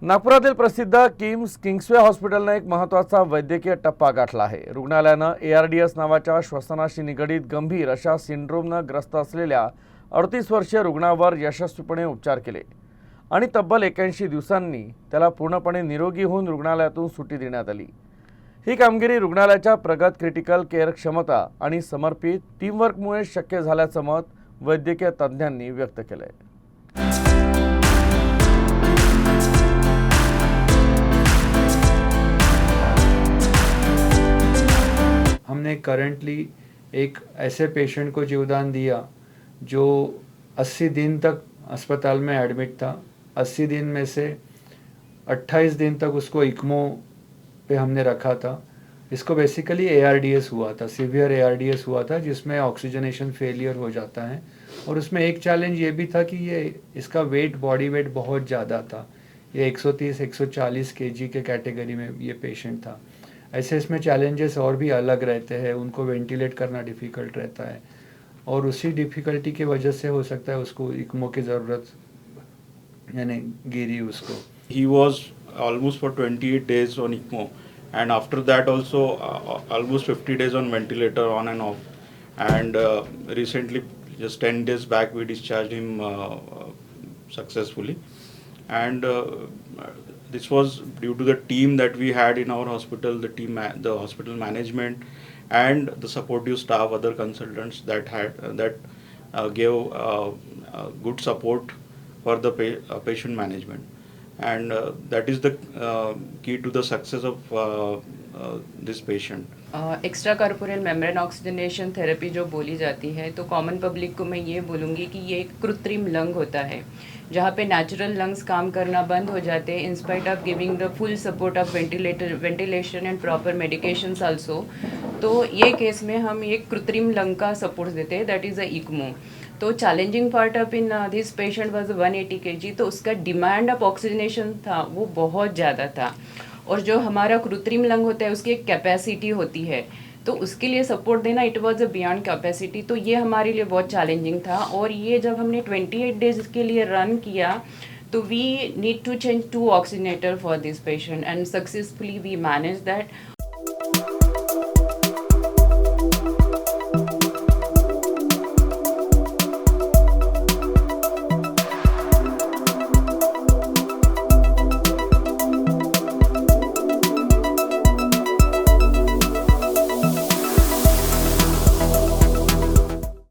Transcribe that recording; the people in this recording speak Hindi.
नागपुरातील प्रसिद्ध किम्स किंग्सवे हॉस्पिटलने एक महत्त्वाचा वैद्यकीय टप्पा गाठला आहे। रुग्णालयानं ARDS नावाच्या श्वसनाशी निगडीत गंभीर अशा सिंड्रोमनं ग्रस्त असलेल्या 38 वर्षीय रुग्णावर यशस्वीपणे उपचार केले आणि तब्बल 81 दिवसांनी त्याला पूर्णपणे निरोगी होऊन रुग्णालयातून सुट्टी देण्यात आली। ही कामगिरी रुग्णालयाच्या प्रगत क्रिटिकल केअर क्षमता आणि समर्पित टीमवर्कमुळे शक्य झाल्याचं मत वैद्यकीय तज्ज्ञांनी व्यक्त केलंय। हमने करंटली एक ऐसे पेशेंट को जीवदान दिया जो 80 दिन तक अस्पताल में एडमिट था। 80 दिन में से 28 दिन तक उसको इक्मो पे हमने रखा था। इसको बेसिकली ARDS हुआ था, सीवियर ARDS हुआ था, जिसमें ऑक्सीजनेशन फेलियर हो जाता है। और उसमें एक चैलेंज ये भी था कि इसका वेट, बॉडी वेट बहुत ज़्यादा था। ये 130-140 kg के कैटेगरी में ये पेशेंट था। ऐसे इसमें चैलेंजेस और भी अलग रहते हैं, उनको वेंटिलेट करना डिफ़िकल्ट रहता है और उसी डिफ़िकल्टी की वजह से हो सकता है उसको इक्मो की ज़रूरत यानी गिरी उसको। He was almost for 28 days on ECMO, and after that also almost 50 days on ventilator on and off. And recently, just 10 days back, we discharged him successfully. And this was due to the team that we had in our hospital, the hospital management, and the supportive staff, other consultants that gave good support for the patient management. And that is the key to the success of this patient. Extra corporeal membrane oxygenation therapy जो बोली जाती है, तो कॉमन पब्लिक को मैं ये बोलूँगी कि ये एक कृत्रिम लंग होता है, जहाँ पे नेचुरल लंग्स काम करना बंद हो जाते हैं in spite of giving the full support of ventilation and proper medications also. तो ये केस में हम एक कृत्रिम लंग का सपोर्ट देते हैं, दैट इज़ अ इक्मो। तो challenging part of in this patient was 180 kg, तो उसका डिमांड ऑफ ऑक्सीजनेशन था वो बहुत ज़्यादा था। और जो हमारा कृत्रिम लंग होता है उसकी एक कैपेसिटी होती है, तो उसके लिए सपोर्ट देना it was a beyond capacity. तो ये हमारे लिए बहुत चैलेंजिंग था। और ये जब हमने 28 डेज के लिए रन किया तो we need to change 2 oxygenator for this patient and successfully we manage that.